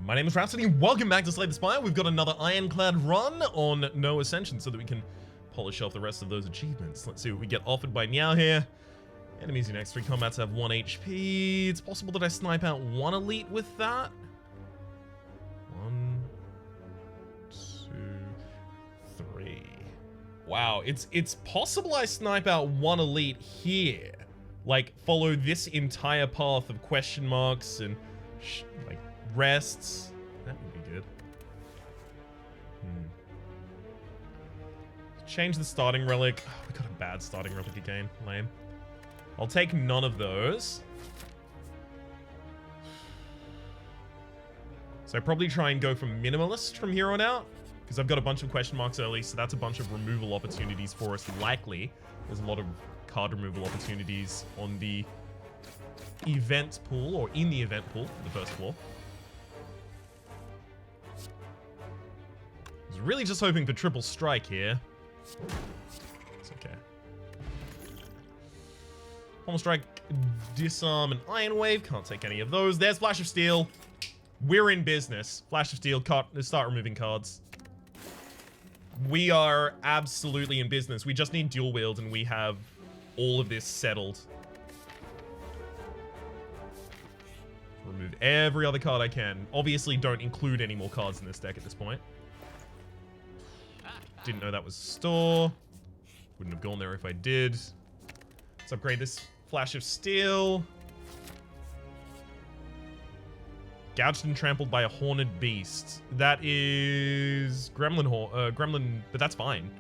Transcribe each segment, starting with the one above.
My name is Rhapsody, welcome back to Slay the Spire. We've got another ironclad run on No Ascension so that we can polish off the rest of those achievements. Let's see what we get offered by Meow here. Enemies in X3 combats have 1 HP. It's possible that I snipe out 1 elite with that. 1, 2, 3. Wow, it's possible I snipe out 1 elite here. Like, follow this entire path of question marks and like rests. That would be good. Change the starting relic. Oh, we got a bad starting relic again. Lame. I'll take none of those. So I probably try and go for minimalist from here on out, because I've got a bunch of question marks early, so that's a bunch of removal opportunities for us. Likely, there's a lot of card removal opportunities on the event pool, or in the event pool, the first floor. I was really just hoping for triple strike here. It's okay. Pommel strike, disarm, and iron wave. Can't take any of those. There's flash of steel. We're in business. Flash of steel. Start removing cards. We are absolutely in business. We just need dual wield, and we have all of this settled. Remove every other card I can. Obviously, don't include any more cards in this deck at this point. Didn't know that was a store. Wouldn't have gone there if I did. Let's upgrade this flash of steel. Gouged and trampled by a horned beast. That is Gremlin, but that's fine.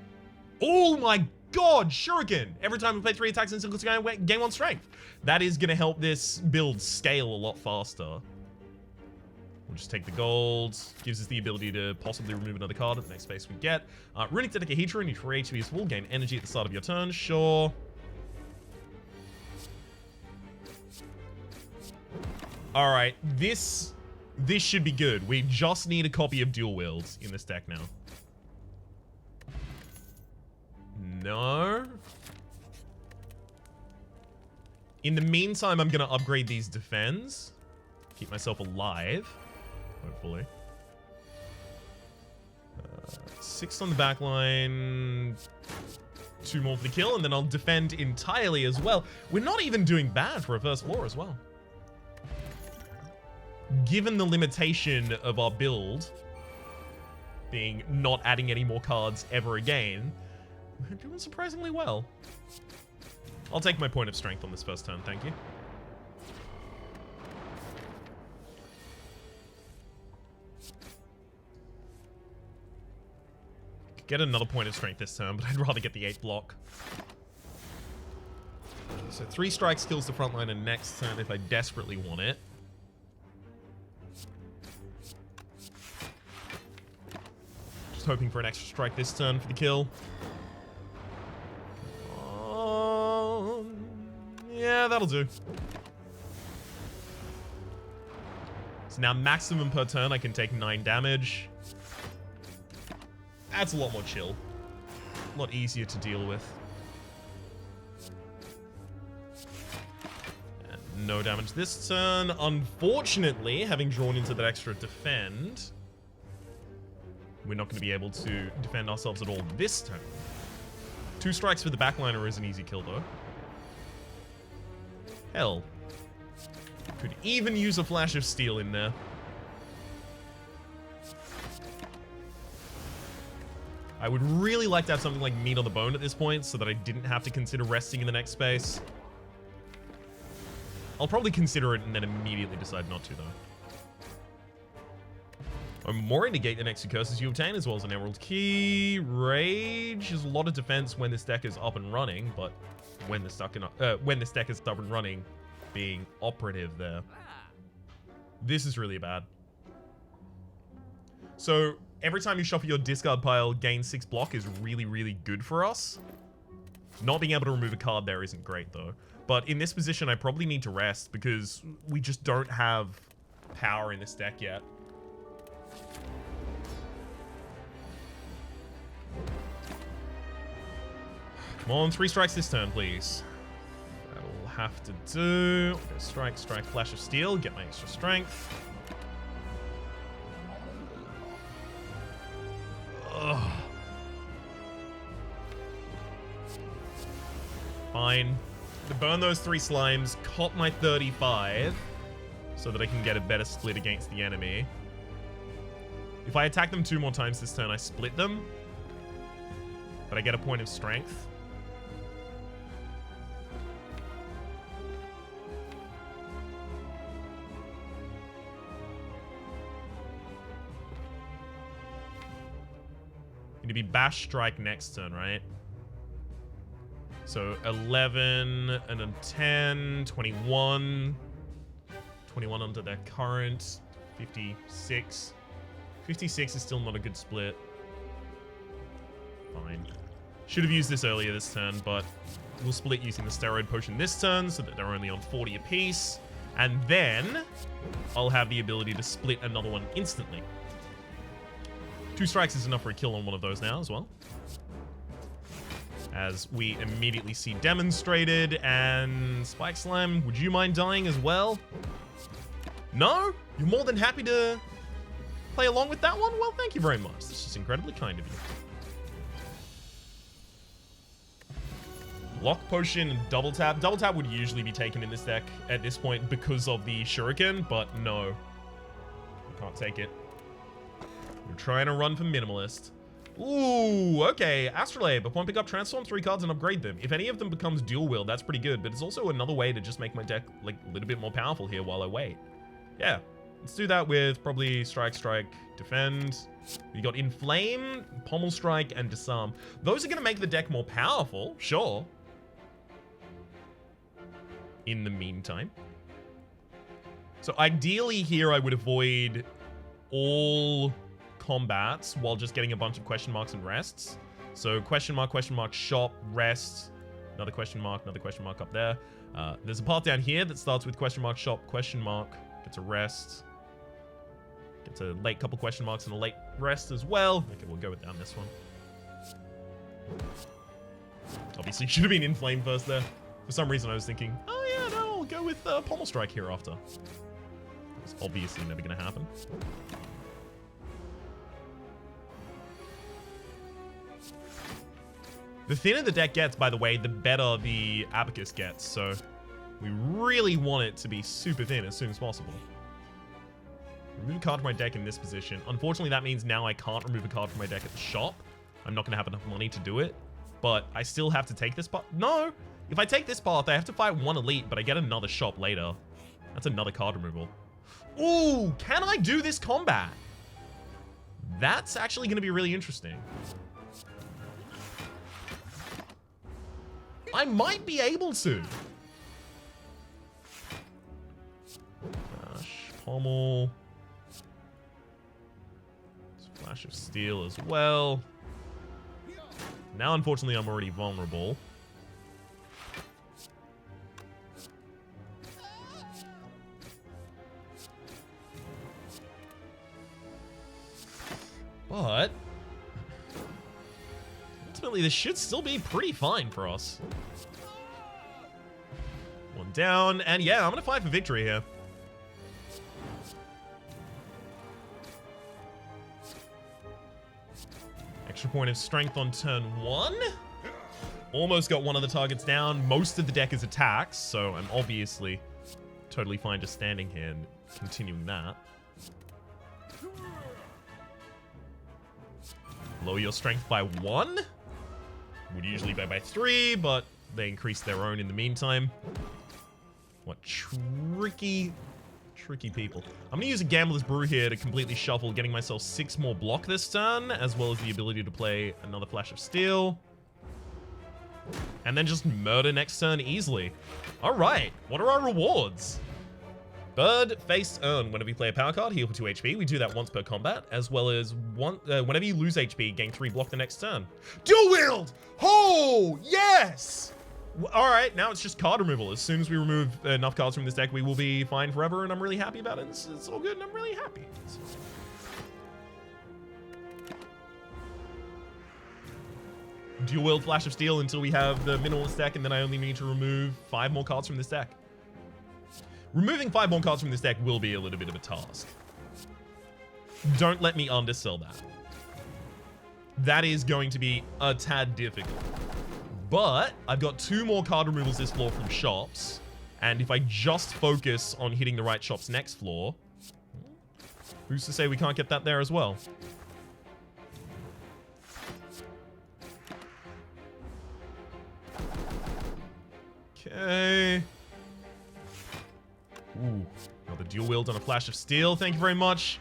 Oh my god, Shuriken! Every time we play 3 attacks in single gain 1 strength. That is gonna help this build scale a lot faster. We'll just take the gold. Gives us the ability to possibly remove another card at the next space we get. Runic Dodecahedron, you create HP as full, gain energy at the start of your turn. Sure. Alright, this should be good. We just need a copy of Dual Wields in this deck now. No. In the meantime, I'm gonna upgrade these defends. Keep myself alive. Hopefully. 6 on the back line. 2 more for the kill, and then I'll defend entirely as well. We're not even doing bad for a first floor as well. Given the limitation of our build being not adding any more cards ever again, we're doing surprisingly well. I'll take my point of strength on this first turn, thank you. Could get another point of strength this turn, but I'd rather get the 8 block. So 3 strikes kills the front line, and next turn if I desperately want it. Just hoping for an extra strike this turn for the kill. Yeah, that'll do. So now maximum per turn, I can take 9 damage. That's a lot more chill. A lot easier to deal with. And no damage this turn. Unfortunately, having drawn into that extra defend, we're not going to be able to defend ourselves at all this turn. 2 strikes for the backliner is an easy kill, though. Hell. Could even use a flash of steel in there. I would really like to have something like meat on the bone at this point so that I didn't have to consider resting in the next space. I'll probably consider it and then immediately decide not to, though. I'm more negate the next 2 curses you obtain, as well as an emerald key. Rage is a lot of defense when this deck is up and running, but when this deck is up and running, being operative there. This is really bad. So every time you shuffle your discard pile, gain 6 block is really, really good for us. Not being able to remove a card there isn't great, though. But in this position, I probably need to rest because we just don't have power in this deck yet. Come on, 3 strikes this turn, please. That'll have to do. Okay, strike, strike, flash of steel, get my extra strength. Fine. To burn those 3 slimes, cop my 35, so that I can get a better split against the enemy. If I attack them 2 more times this turn, I split them. But I get a point of strength. Need to be bash strike next turn, right? So 11 and a 10, 21. 21 under their current. 56. 56 is still not a good split. Fine. Should have used this earlier this turn, but we'll split using the steroid potion this turn so that they're only on 40 apiece. And then I'll have the ability to split another one instantly. 2 strikes is enough for a kill on one of those now as well. As we immediately see demonstrated. And Spike Slime, would you mind dying as well? No? You're more than happy to play along with that one? Well, thank you very much. This is incredibly kind of you. Lock Potion and Double Tap. Double Tap would usually be taken in this deck at this point because of the Shuriken, but no. I can't take it. We're trying to run for Minimalist. Ooh, okay. Astrolabe. Upon pick up, transform 3 cards and upgrade them. If any of them becomes dual wield, that's pretty good, but it's also another way to just make my deck like a little bit more powerful here while I wait. Yeah. Let's do that with probably Strike, Strike, Defend. We got Inflame, Pommel Strike, and Disarm. Those are going to make the deck more powerful, sure. In the meantime. So ideally here I would avoid all combats while just getting a bunch of question marks and rests. So question mark, shop, rest, another question mark up there. There's a path down here that starts with question mark, shop, question mark, gets a rest. Gets a late couple question marks and a late rest as well. Okay, we'll go down this one. Obviously, should have been Inflame first there. For some reason, I was thinking, oh yeah, no, I'll go with Pommel Strike here after. It's obviously never going to happen. The thinner the deck gets, by the way, the better the Abacus gets. So we really want it to be super thin as soon as possible. Remove a card from my deck in this position. Unfortunately, that means now I can't remove a card from my deck at the shop. I'm not going to have enough money to do it. But I still have to take this path. No! If I take this path, I have to fight 1 elite, but I get another shop later. That's another card removal. Ooh! Can I do this combat? That's actually going to be really interesting. I might be able to. Flash, Pommel. Flash of Steel as well. Now, unfortunately, I'm already vulnerable. But ultimately, this should still be pretty fine for us. 1 down, and yeah, I'm gonna fight for victory here. Extra point of strength on turn 1. Almost got one of the targets down. Most of the deck is attacks, so I'm obviously totally fine just standing here and continuing that. Lower your strength by 1. Would usually be by 3, but they increase their own in the meantime. What tricky people. I'm going to use a Gambler's Brew here to completely shuffle, getting myself 6 more block this turn, as well as the ability to play another Flash of Steel. And then just murder next turn easily. Alright, what are our rewards? Bird, face, earn. Whenever you play a power card, heal for 2 HP. We do that once per combat, as well as whenever you lose HP, gain 3 block the next turn. Dual wield! Oh, yes! Alright, now it's just card removal. As soon as we remove enough cards from this deck, we will be fine forever, and I'm really happy about it. It's all good, and I'm really happy. Dual wield Flash of Steel until we have the minimalist deck, and then I only need to remove 5 more cards from this deck. Removing 5 more cards from this deck will be a little bit of a task. Don't let me undersell that. That is going to be a tad difficult. But I've got 2 more card removals this floor from shops. And if I just focus on hitting the right shops next floor, who's to say we can't get that there as well? Okay. Ooh, another dual wield on a flash of steel. Thank you very much.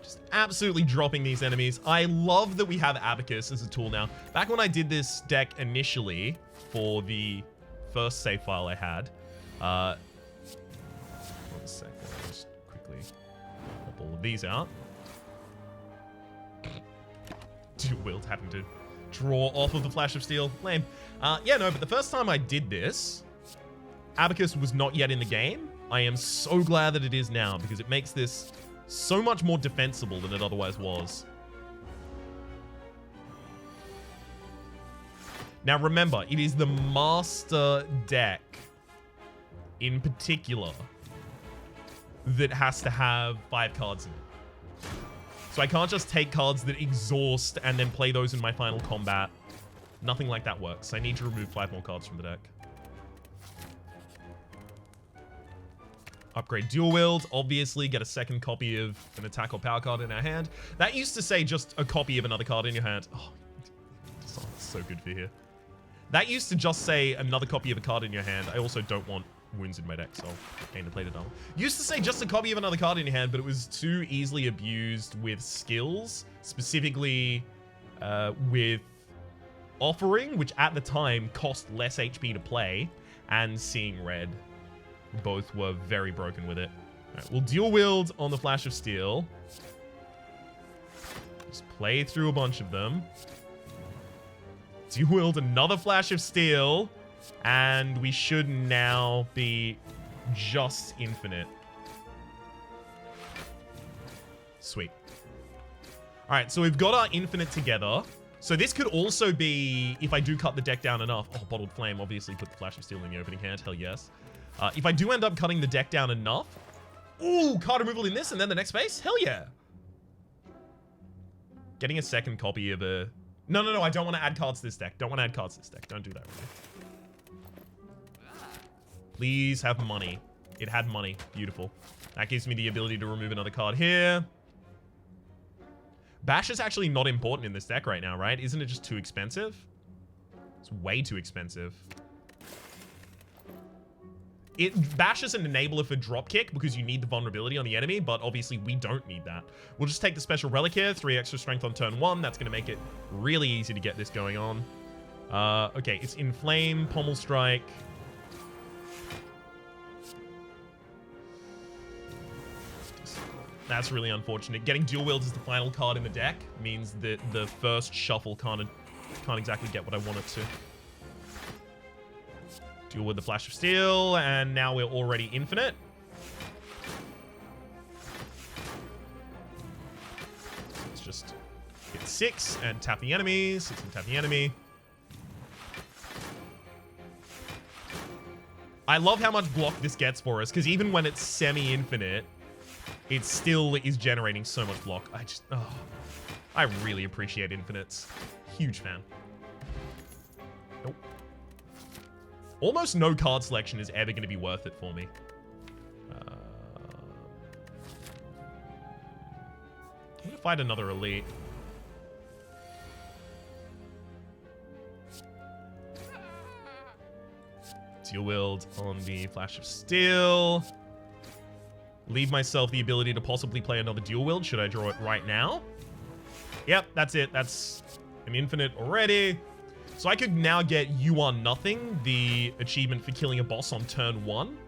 Just absolutely dropping these enemies. I love that we have Abacus as a tool now. Back when I did this deck initially for the first save file I had, 1 second, I'll just quickly pop all of these out. Dual wield happened to draw off of the flash of steel. Lame. Yeah, no, but the first time I did this, Abacus was not yet in the game. I am so glad that it is now because it makes this so much more defensible than it otherwise was. Now remember, it is the master deck in particular that has to have 5 cards in it. So I can't just take cards that exhaust and then play those in my final combat. Nothing like that works. I need to remove 5 more cards from the deck. Upgrade dual wield. Obviously, get a second copy of an attack or power card in our hand. That used to say just a copy of another card in your hand. Oh, it's so good for here. That used to just say another copy of a card in your hand. I also don't want wounds in my deck, so I'll gain the plated armor. Used to say just a copy of another card in your hand, but it was too easily abused with skills, specifically with Offering, which at the time cost less HP to play, and Seeing Red. Both were very broken with it. All right, we'll dual wield on the Flash of Steel. Just play through a bunch of them. Dual wield another Flash of Steel. And we should now be just infinite. Sweet. All right, so we've got our infinite together. So this could also be, if I do cut the deck down enough. Oh, Bottled Flame, obviously put the Flash of Steel in the opening hand. Hell yes. If I do end up cutting the deck down enough. Ooh, card removal in this and then the next phase? Hell yeah. Getting a second copy of a... No, I don't want to add cards to this deck. Don't want to add cards to this deck. Don't do that, really. Please have money. It had money. Beautiful. That gives me the ability to remove another card here. Bash is actually not important in this deck right now, right? Isn't it just too expensive? It's way too expensive. Bash is an enabler for dropkick because you need the vulnerability on the enemy, but obviously we don't need that. We'll just take the special relic here, 3 extra strength on turn 1. That's going to make it really easy to get this going on. Okay, it's Inflame, Pommel Strike. That's really unfortunate. Getting dual wields as the final card in the deck means that the first shuffle can't exactly get what I want it to. Duel with the Flash of Steel, and now we're already infinite. Let's just hit 6 and tap the enemy. 6 and tap the enemy. I love how much block this gets for us, because even when it's semi-infinite, it still is generating so much block. I really appreciate infinites. Huge fan. Nope. Almost no card selection is ever going to be worth it for me. I'm going to fight another elite. Dual wield on the Flash of Steel. Leave myself the ability to possibly play another dual wield. Should I draw it right now? Yep, that's it. That's an infinite already. So I could now get You Are Nothing, the achievement for killing a boss on turn 1.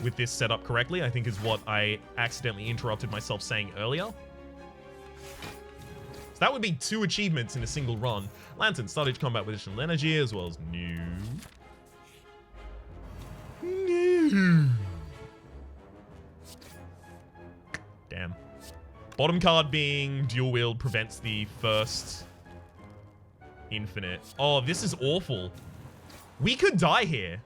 With this set up correctly, I think is what I accidentally interrupted myself saying earlier. So that would be 2 achievements in a single run. Lantern, start each combat with additional energy, as well as new. Damn. Bottom card being dual wield prevents the first infinite. Oh, this is awful. We could die here.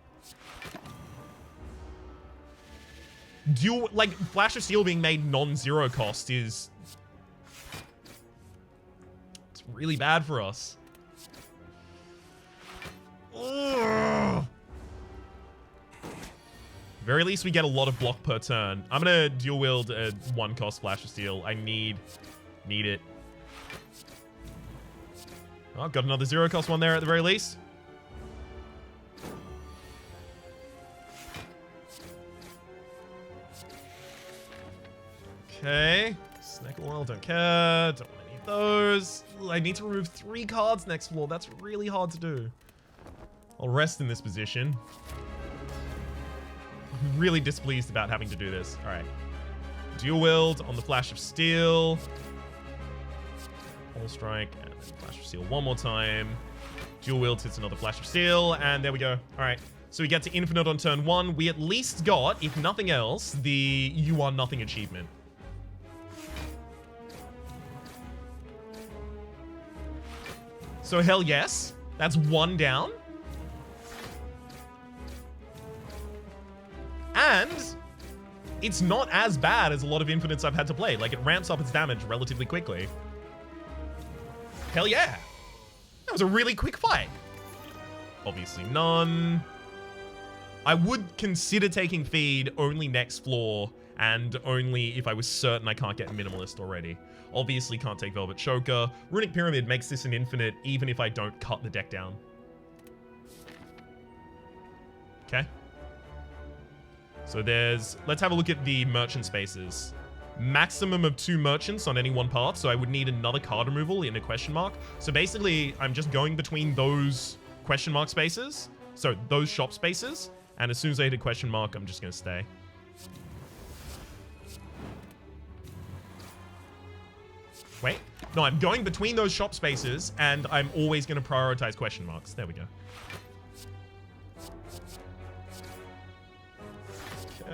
Dual, like, Flash of Steel being made non-zero cost is... It's It's really bad for us. Ugh. Very least we get a lot of block per turn. I'm gonna dual wield a 1-cost Flash of Steel. I need it. Oh, got another 0-cost one there at the very least. Okay. Snake Oil, don't care. Don't want any of those. I need to remove 3 cards next floor. That's really hard to do. I'll rest in this position. I'm really displeased about having to do this. All right. Dual wield on the Flash of Steel. Whole strike and then Flash of Steel one more time. Dual wield hits another Flash of Steel, and there we go. All right. So we get to infinite on turn 1. We at least got, if nothing else, the You Are Nothing achievement. So hell yes. That's 1 down. And it's not as bad as a lot of infinites I've had to play. Like, it ramps up its damage relatively quickly. Hell yeah. That was a really quick fight. Obviously none. I would consider taking feed only next floor and only if I was certain I can't get Minimalist already. Obviously can't take Velvet Choker. Runic Pyramid makes this an infinite even if I don't cut the deck down. Okay. So let's have a look at the merchant spaces. Maximum of 2 merchants on any one path, so I would need another card removal in a question mark. So basically, I'm just going between those question mark spaces, so those shop spaces, and as soon as I hit a question mark, I'm just going to stay. Wait. No, I'm going between those shop spaces, and I'm always going to prioritize question marks. There we go.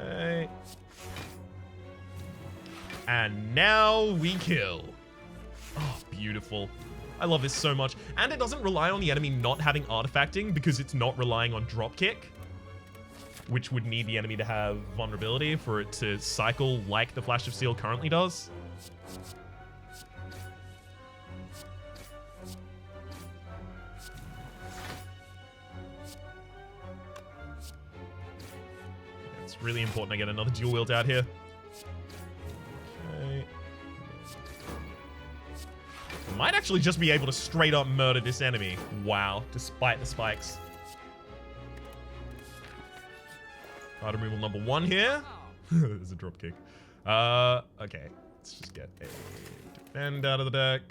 Okay. And now we kill. Oh, beautiful. I love this so much. And it doesn't rely on the enemy not having artifacting because it's not relying on dropkick, which would need the enemy to have vulnerability for it to cycle like the Flash of Steel currently does. It's really important I get another dual wield out here. Okay. I might actually just be able to straight up murder this enemy. Wow, despite the spikes. Card removal number 1 here. There's a dropkick. Okay. Let's just get a defend out of the deck.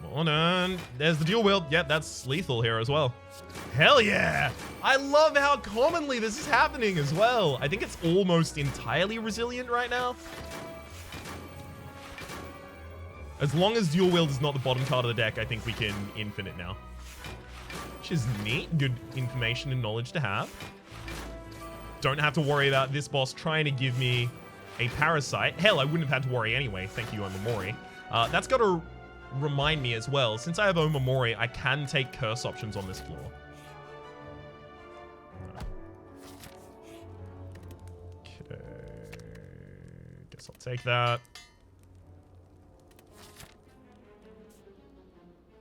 Come on, there's the dual wield. Yeah, that's lethal here as well. Hell yeah! I love how commonly this is happening as well. I think it's almost entirely resilient right now. As long as dual wield is not the bottom card of the deck, I think we can infinite now. Which is neat. Good information and knowledge to have. Don't have to worry about this boss trying to give me a parasite. Hell, I wouldn't have had to worry anyway. Thank you, Omamori. That's got to remind me as well, since I have Omamori, I can take curse options on this floor. Okay. Guess I'll take that.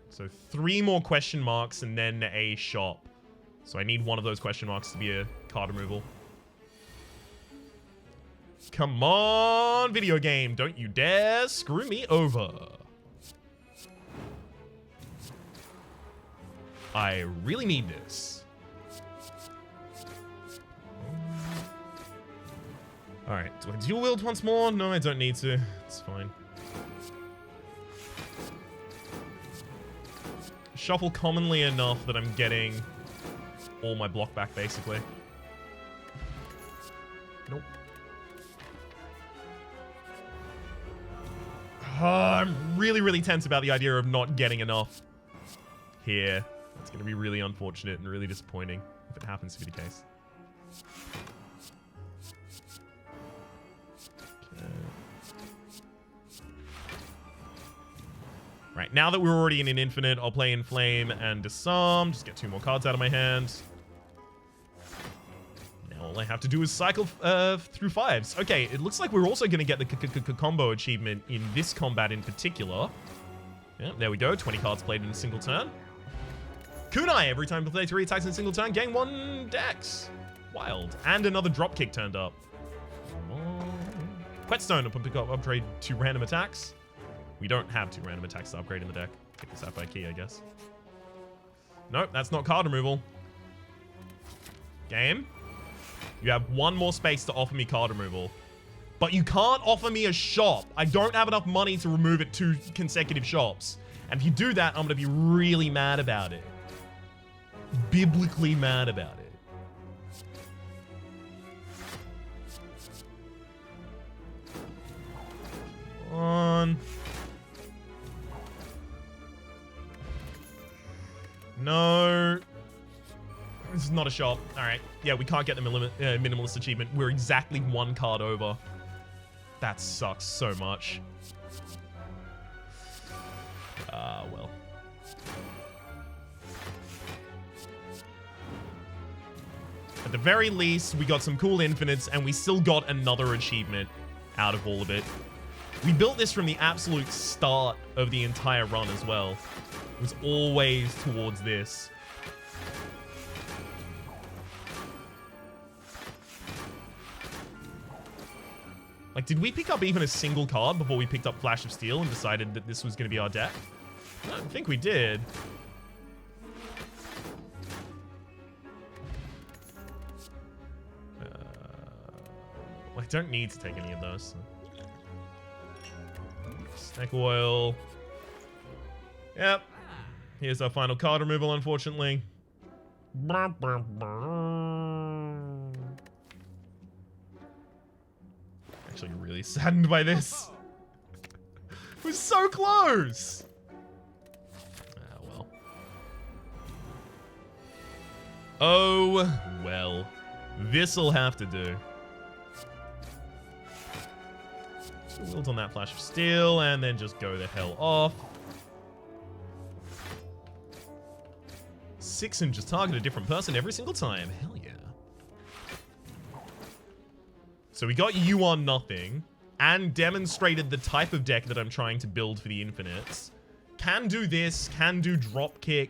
So 3 more question marks and then a shop. So I need one of those question marks to be a card removal. Come on, video game. Don't you dare screw me over. I really need this. Alright, do I dual wield once more? No, I don't need to. It's fine. Shuffle commonly enough that I'm getting all my block back, basically. Nope. I'm really, really tense about the idea of not getting enough here. It's going to be really unfortunate and really disappointing if it happens to be the case. Okay. Right. Alright, now that we're already in an infinite, I'll play Inflame and Disarm. Just get 2 more cards out of my hand. Now all I have to do is cycle through 5s. Okay, it looks like we're also going to get the combo achievement in this combat in particular. Yeah, there we go. 20 cards played in a single turn. Kunai, every time you play 3 attacks in a single turn, gain 1 dex. Wild. And another dropkick turned up. Whetstone, upgrade 2 random attacks. We don't have 2 random attacks to upgrade in the deck. Get the Sapphire Key, I guess. Nope, that's not card removal. Game. You have 1 more space to offer me card removal. But you can't offer me a shop. I don't have enough money to remove it 2 consecutive shops. And if you do that, I'm going to be really mad about it. Biblically mad about it. On. No. This is not a shop. Alright. Yeah, we can't get the minimalist achievement. We're exactly 1 card over. That sucks so much. Well. At the very least, we got some cool infinites, and we still got another achievement out of all of it. We built this from the absolute start of the entire run as well. It was always towards this. Like, did we pick up even a single card before we picked up Flash of Steel and decided that this was going to be our deck? I don't think we did. I don't need to take any of those. Snake Oil. Yep. Here's our final card removal, unfortunately. Actually really saddened by this. It was so close. Ah, well. Oh, well. This'll have to do. Wield on that Flash of Steel, and then just go the hell off. 6 and just target a different person every single time. Hell yeah. So we got you on nothing, and demonstrated the type of deck that I'm trying to build for the infinites. Can do this, can do Dropkick.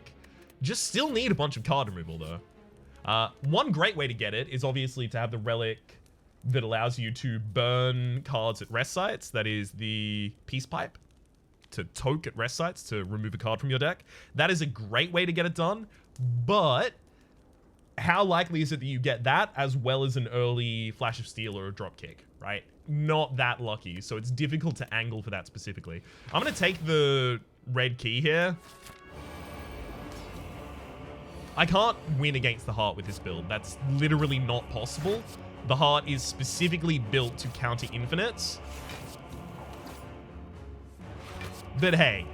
Just still need a bunch of card removal, though. One great way to get it is obviously to have the relic that allows you to burn cards at rest sites. That is the Peace Pipe. To toke at rest sites to remove a card from your deck. That is a great way to get it done, but how likely is it that you get that as well as an early Flash of Steel or a Dropkick, right? Not that lucky, so it's difficult to angle for that specifically. I'm going to take the red key here. I can't win against the Heart with this build. That's literally not possible. The Heart is specifically built to counter infinites. But hey,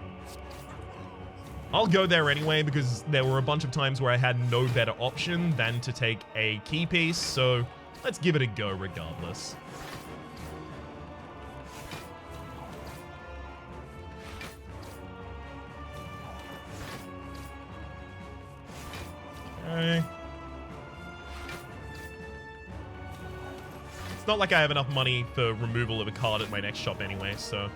I'll go there anyway because there were a bunch of times where I had no better option than to take a key piece, so let's give it a go regardless. Okay. It's not like I have enough money for removal of a card at my next shop anyway, so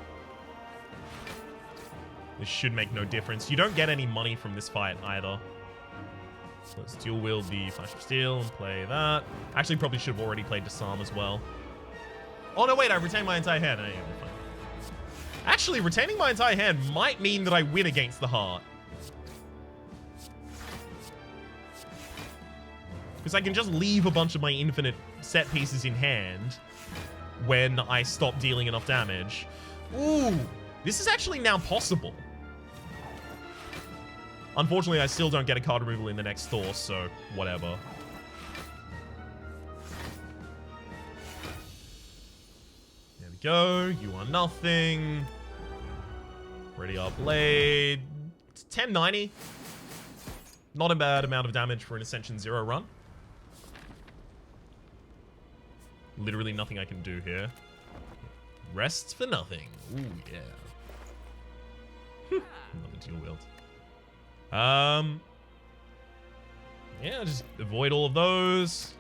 this should make no difference. You don't get any money from this fight either. So let's dual wield the Flash of Steel and play that. Actually, probably should have already played Disarm as well. Oh no, wait, I retained my entire hand. Actually, retaining my entire hand might mean that I win against the Heart. Because I can just leave a bunch of my infinite set pieces in hand when I stop dealing enough damage. Ooh, this is actually now possible. Unfortunately, I still don't get a card removal in the next Thor, so whatever. There we go. You are nothing. Ready our blade. It's 1090. Not a bad amount of damage for an Ascension 0 run. Literally nothing I can do here. Rests for nothing. Ooh, yeah. Another dual wield. Yeah, just avoid all of those.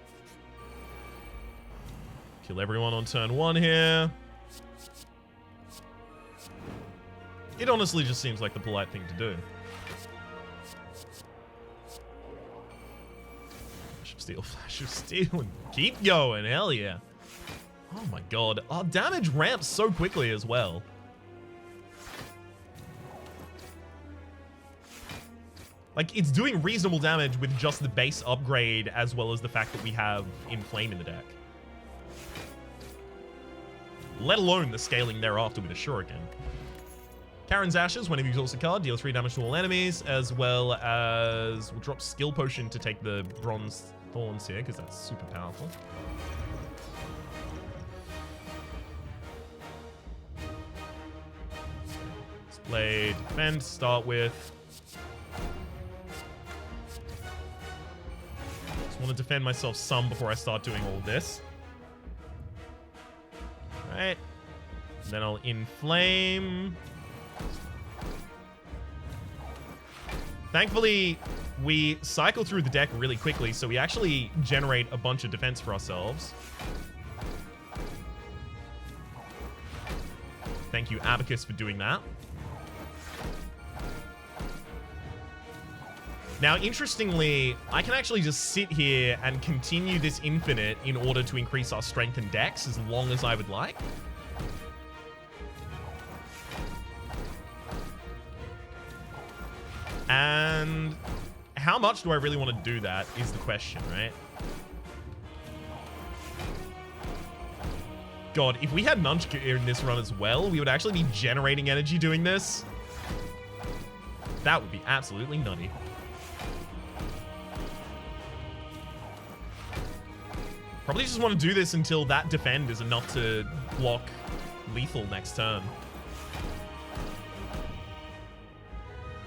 Kill everyone on turn 1 here. It honestly just seems like the polite thing to do. Flash of steel, and keep going, hell yeah. Oh my god, our damage ramps so quickly as well. Like, it's doing reasonable damage with just the base upgrade as well as the fact that we have Inflame in the deck. Let alone the scaling thereafter with a Shuriken. Karen's Ashes, whenever you exhaust a card, deal 3 damage to all enemies, as well as we'll drop Skill Potion to take the Bronze Thorns here, because that's super powerful. Blade, defend, start with. Just want to defend myself some before I start doing all of this. Alright. Then I'll Inflame. Thankfully, we cycle through the deck really quickly, so we actually generate a bunch of defense for ourselves. Thank you, Abacus, for doing that. Now, interestingly, I can actually just sit here and continue this infinite in order to increase our strength and dex as long as I would like. And how much do I really want to do that is the question, right? God, if we had Nunch in this run as well, we would actually be generating energy doing this. That would be absolutely nutty. Probably just want to do this until that defend is enough to block lethal next turn.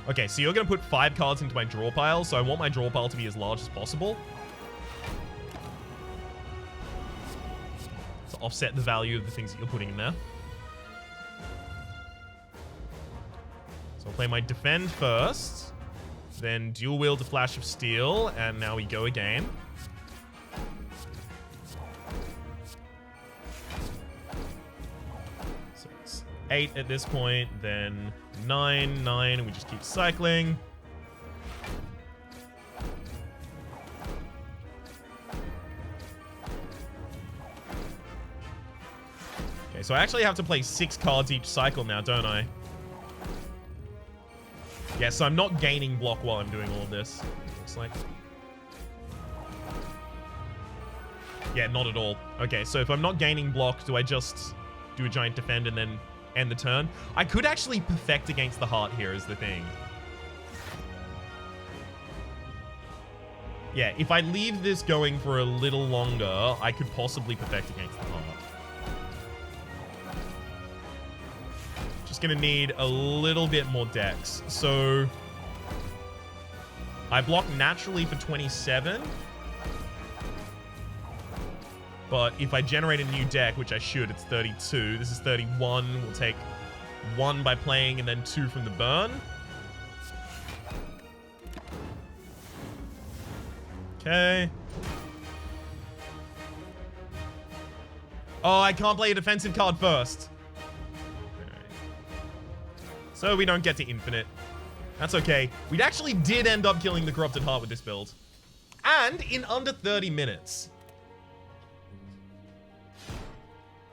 Okay, so you're going to put 5 cards into my draw pile, so I want my draw pile to be as large as possible. To offset the value of the things that you're putting in there. So I'll play my defend first, then dual wield to Flash of Steel, and now we go again. So it's 8 at this point, then 9, 9, and we just keep cycling. Okay, so I actually have to play 6 cards each cycle now, don't I? Yeah, so I'm not gaining block while I'm doing all of this, it looks like. Yeah, not at all. Okay, so if I'm not gaining block, do I just do a giant defend and then end the turn? I could actually perfect against the heart here is the thing. Yeah, if I leave this going for a little longer, I could possibly perfect against the heart. Just gonna need a little bit more dex. So I block naturally for 27. But if I generate a new deck, which I should, it's 32. This is 31. We'll take 1 by playing and then 2 from the burn. Okay. Oh, I can't play a defensive card first. Alright. So we don't get to infinite. That's okay. We actually did end up killing the Corrupted Heart with this build. And in under 30 minutes.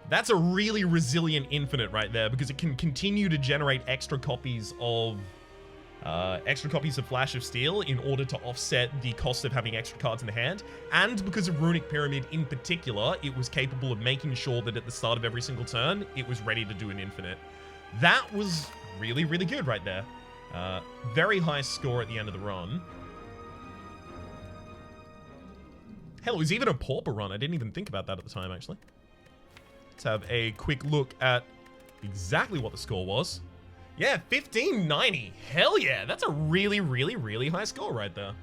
That's a really resilient infinite right there because it can continue to generate extra copies of Flash of Steel in order to offset the cost of having extra cards in the hand. And because of Runic Pyramid in particular, it was capable of making sure that at the start of every single turn, it was ready to do an infinite. That was really, really good right there. Very high score at the end of the run. Hell, it was even a Pauper run. I didn't even think about that at the time, actually. Let's have a quick look at exactly what the score was. Yeah, 1590. Hell yeah, that's a really, really, really high score right there.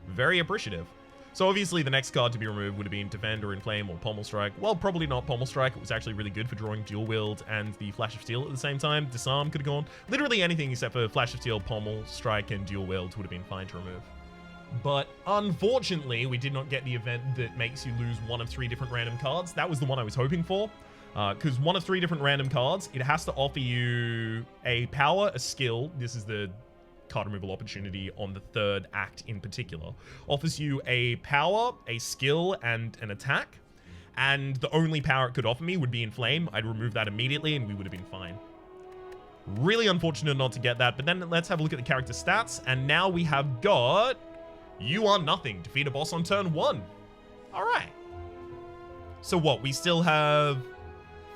Very appreciative. So obviously the next card to be removed would have been Defend or Inflame or Pommel Strike. Well, probably not Pommel Strike. It was actually really good for drawing Dual Wield and the Flash of Steel at the same time. Disarm could have gone. Literally anything except for Flash of Steel, Pommel Strike, and Dual Wield would have been fine to remove. But unfortunately, we did not get the event that makes you lose one of 3 different random cards. That was the one I was hoping for. Because one of 3 different random cards, it has to offer you a power, a skill. This is the card removal opportunity on the 3rd act in particular. Offers you a power, a skill, and an attack. And the only power it could offer me would be Inflame. I'd remove that immediately and we would have been fine. Really unfortunate not to get that. But then let's have a look at the character stats. And now we have got... You Are Nothing. Defeat a boss on turn 1. Alright. So what? We still have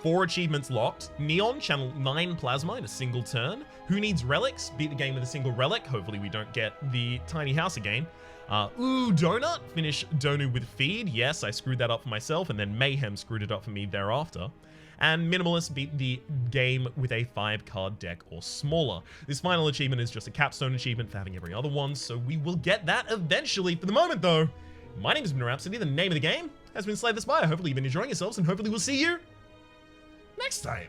4 achievements locked. Neon, channel 9 Plasma in a single turn. Who Needs Relics? Beat the game with a single relic. Hopefully we don't get the tiny house again. Donut. Finish Donu with Feed. Yes, I screwed that up for myself, and then Mayhem screwed it up for me thereafter. And Minimalist beat the game with a 5-card deck or smaller. This final achievement is just a capstone achievement for having every other one, so we will get that eventually. For the moment, though, my name has been Rhapsody. The name of the game has been Slay the Spire. Hopefully you've been enjoying yourselves, and hopefully we'll see you next time.